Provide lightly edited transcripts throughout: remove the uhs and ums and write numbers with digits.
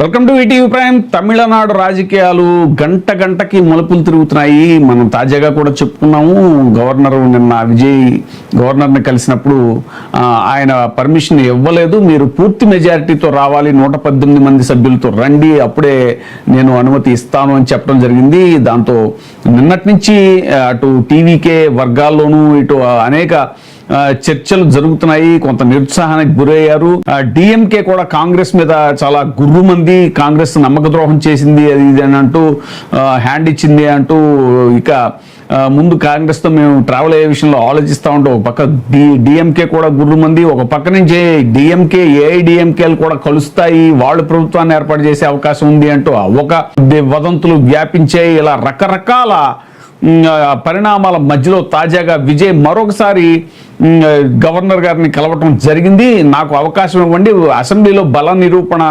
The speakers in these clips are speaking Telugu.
Welcome to ETV prime. Tamil Nadu రాజకీయాలు గంట గంటకి మలుపులు తిరుగుతున్నాయి. మనం తాజాగా కూడా చెప్పుకున్నాము. గవర్నర్ నిన్న విజయ్ గవర్నర్ని కలిసినప్పుడు ఆయన పర్మిషన్ ఇవ్వలేదు, మీరు పూర్తి మెజారిటీతో రావాలి, 118 మంది సభ్యులతో రండి, అప్పుడే నేను అనుమతి ఇస్తాను అని చెప్పడం జరిగింది. దాంతో నిన్నటి నుంచి అటు టీవీకే వర్గాల్లోనూ ఇటు అనేక చర్చలు జరుగుతున్నాయి. కొంత నిరుత్సాహానికి గురయ్యారు. డిఎంకే కూడా కాంగ్రెస్ మీద చాలా గుర్రుమంది, కాంగ్రెస్ నమ్మక ద్రోహం చేసింది అది ఇది అని అంటూ హ్యాండ్ ఇచ్చింది అంటూ ఇక ముందు కాంగ్రెస్ తో మేము ట్రావెల్ అయ్యే విషయంలో ఆలోచిస్తూ ఉంటాం. ఒక పక్క డిఎంకే కూడా గుర్రుమంది, ఒక పక్క నుంచి డిఎంకే ఏఐడిఎంకేలు కూడా కలుస్తాయి, వాళ్ళు ప్రభుత్వాన్ని ఏర్పాటు చేసే అవకాశం ఉంది అంటూ ఒక వదంతులు వ్యాపించాయి. ఇలా రకరకాల పరిణామాల మధ్యలో తాజాగా విజయ్ మరొకసారి గవర్నర్ గారిని కలవటం జరిగింది. నాకు అవకాశం ఇవ్వండి, అసెంబ్లీలో బల నిరూపణ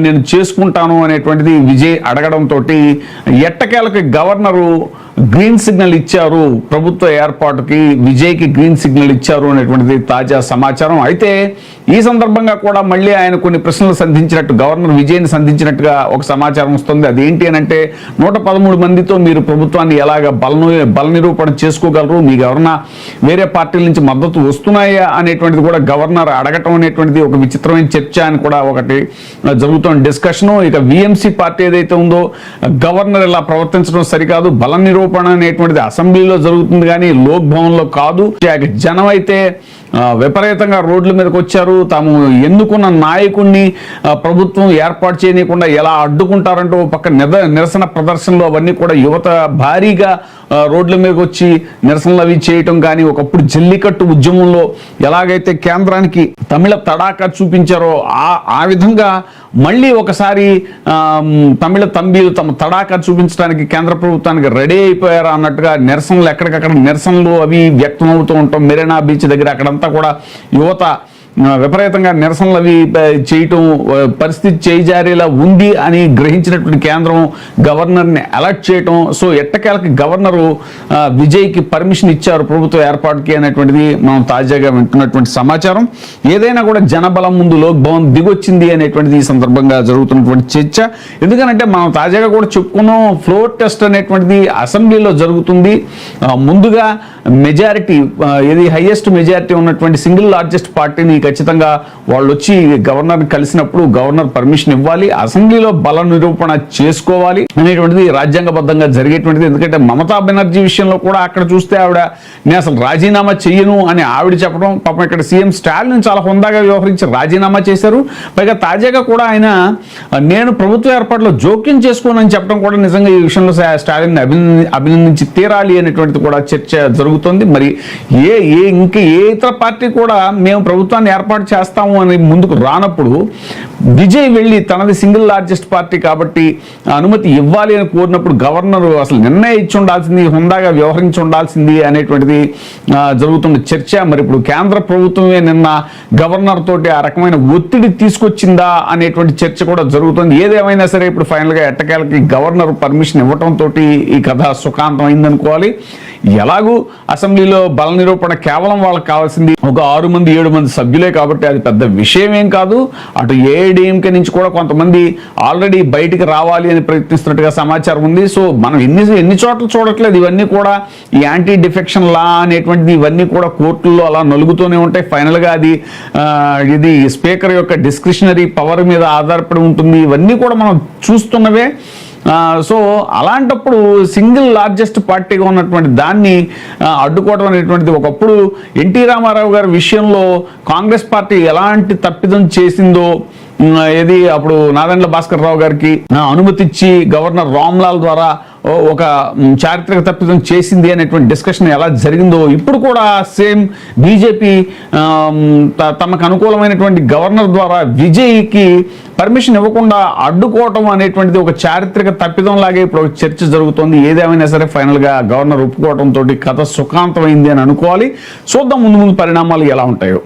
నేను చేసుకుంటాను అనేటువంటిది విజయ్ అడగడంతో ఎట్టకేలకు గవర్నరు గ్రీన్ సిగ్నల్ ఇచ్చారు, ప్రభుత్వ ఏర్పాటుకి విజయ్కి గ్రీన్ సిగ్నల్ ఇచ్చారు అనేటువంటిది తాజా సమాచారం. అయితే ఈ సందర్భంగా కూడా మళ్ళీ ఆయన కొన్ని ప్రశ్నలు సంధించినట్టు, గవర్నర్ విజయ్ని సంధించినట్టుగా ఒక సమాచారం వస్తుంది. అదేంటి అని అంటే 113 మందితో మీరు ప్రభుత్వాన్ని ఎలాగ బల నిరూపణ చేసుకోగలరు, మీకు ఎవరన్నా వేరే పార్టీల నుంచి మద్దతు వస్తున్నాయా అనేటువంటిది కూడా గవర్నర్ అడగటం అనేటువంటిది ఒక విచిత్రమైన చర్చ అని కూడా ఒకటి జరుగుతున్న డిస్కషను. ఇక విఎంసీ పార్టీ ఏదైతే ఉందో, గవర్నర్ ఇలా ప్రవర్తించడం సరికాదు, బల నిరూపణ అనేటువంటిది అసెంబ్లీలో జరుగుతుంది కానీ లోక్ భవన్ లో కాదు. జనం అయితే విపరీతంగా రోడ్ల మీదకి వచ్చారు. తాము ఎన్నుకున్న నాయకుడిని ప్రభుత్వం ఏర్పాటు చేయకుండా ఎలా అడ్డుకుంటారంటూ పక్క నిరసన ప్రదర్శనలు అవన్నీ కూడా యువత భారీగా రోడ్ల మీదకి వచ్చి నిరసనలు అవి చేయటం కానీ, ఒకప్పుడు జల్లికట్టు ఉద్యమంలో ఎలాగైతే కేంద్రానికి తమిళ తడాకా చూపించారో ఆ విధంగా మళ్ళీ ఒకసారి తమిళ తంబీలు తమ తడాకా చూపించడానికి కేంద్ర ప్రభుత్వానికి రెడీ అయిపోయారా అన్నట్టుగా నిరసనలు ఎక్కడికక్కడ నిరసనలు అవి వ్యక్తం అవుతూ ఉంటాం. మెరీనా బీచ్ దగ్గర అక్కడంతా కూడా యువత విపరీతంగా నిరసనలు అవి చేయటం, పరిస్థితి చేయిజారేలా ఉంది అని గ్రహించినటువంటి కేంద్రం గవర్నర్ని అలర్ట్ చేయటం. సో ఎట్టకేలకి గవర్నరు విజయ్కి పర్మిషన్ ఇచ్చారు ప్రభుత్వ ఏర్పాటుకి అనేటువంటిది మనం తాజాగా వింటున్నటువంటి సమాచారం. ఏదైనా కూడా జనబలం ముందు లోక్ భవన్ దిగొచ్చింది అనేటువంటిది ఈ సందర్భంగా జరుగుతున్నటువంటి చర్చ. ఎందుకనంటే మనం తాజాగా కూడా చెప్పుకున్నాం, ఫ్లోర్ టెస్ట్ అనేటువంటిది అసెంబ్లీలో జరుగుతుంది. ముందుగా మెజారిటీ ఏది హైయెస్ట్ మెజారిటీ ఉన్నటువంటి సింగిల్ లార్జెస్ట్ పార్టీని ఖచ్చితంగా వాళ్ళు వచ్చి గవర్నర్ కలిసినప్పుడు గవర్నర్ పర్మిషన్ ఇవ్వాలి, అసెంబ్లీలో బల నిరూపణ చేసుకోవాలి అనేటువంటిది రాజ్యాంగబద్ధంగా జరిగేటువంటిది. ఎందుకంటే మమతా బెనర్జీ విషయంలో కూడా అక్కడ చూస్తే ఆవిడ నేను అసలు రాజీనామా చెయ్యను అని ఆవిడ చెప్పడం, పాపం ఇక్కడ సీఎం స్టాలిన్ చాలా హుందాగా వ్యవహరించి రాజీనామా చేశారు. పైగా తాజాగా కూడా ఆయన నేను ప్రభుత్వ ఏర్పాటులో జోక్యం చేసుకోనని చెప్పడం కూడా నిజంగా ఈ విషయంలో స్టాలిన్ అభినందించి తీరాలి అనేటువంటిది కూడా చర్చ జరుగుతుంది. మరి ఇంకా ఏ ఇతర పార్టీ కూడా మేము ప్రభుత్వాన్ని ఏర్పాటు చేస్తాము అని ముందుకు రానప్పుడు విజయ్ వెళ్ళి తనది సింగిల్ లార్జెస్ట్ పార్టీ కాబట్టి అనుమతి ఇవ్వాలి అని కోరినప్పుడు గవర్నర్ అసలు నిర్ణయం ఇచ్చి ఉండాల్సింది, హుందాగా వ్యవహరించి ఉండాల్సింది అనేటువంటిది జరుగుతున్న చర్చ. మరి ఇప్పుడు కేంద్ర ప్రభుత్వమే నిన్న గవర్నర్ తోటి ఆ రకమైన ఒత్తిడి తీసుకొచ్చిందా అనేటువంటి చర్చ కూడా జరుగుతుంది. ఏదేమైనా సరే ఇప్పుడు ఫైనల్గా ఎట్టకేలకి గవర్నర్ పర్మిషన్ ఇవ్వటంతో ఈ కథ సుఖాంతం అయిందనుకోవాలి. ఎలాగూ అసెంబ్లీలో బల నిరూపణ కేవలం వాళ్ళకి కావాల్సింది ఒక 6 మంది 7 మంది సభ్యులే కాబట్టి అది పెద్ద విషయం ఏం కాదు. అటు ఏఐడిఎంకే నుంచి కూడా కొంతమంది ఆల్రెడీ బయటికి రావాలి అని ప్రయత్నిస్తున్నట్టుగా సమాచారం ఉంది. సో మనం ఎన్ని చోట్ల చూడట్లేదు, ఇవన్నీ కూడా ఈ యాంటీ డిఫెక్షన్ లా అనేటువంటిది ఇవన్నీ కూడా కోర్టుల్లో అలా నలుగుతూనే ఉంటాయి. ఫైనల్గా అది ఇది స్పీకర్ యొక్క డిస్క్రిషనరీ పవర్ మీద ఆధారపడి ఉంటుంది. ఇవన్నీ కూడా మనం చూస్తున్నవే. సో అలాంటప్పుడు సింగిల్ లార్జెస్ట్ పార్టీగా ఉన్నటువంటి దాన్ని అడ్డుకోవడం అనేటువంటిది, ఒకప్పుడు ఎన్టీ రామారావు గారి విషయంలో కాంగ్రెస్ పార్టీ ఎలాంటి తప్పిదం చేసిందో, ఏది అప్పుడు నాదెండ్ల భాస్కర్ రావు గారికి అనుమతి ఇచ్చి గవర్నర్ రామ్లాల్ ద్వారా ఒక చారిత్రక తప్పిదం చేసింది అనేటువంటి డిస్కషన్ ఎలా జరిగిందో, ఇప్పుడు కూడా సేమ్ బీజేపీ తమకు అనుకూలమైనటువంటి గవర్నర్ ద్వారా విజయ్కి పర్మిషన్ ఇవ్వకుండా అడ్డుకోవటం అనేటువంటిది ఒక చారిత్రక తప్పిదం లాగే ఇప్పుడు చర్చ జరుగుతోంది. ఏదేమైనా సరే ఫైనల్గా గవర్నర్ ఒప్పుకోవడంతో కథ సుఖాంతమైంది అని అనుకోవాలి. చూద్దాం ముందు పరిణామాలు ఎలా ఉంటాయో.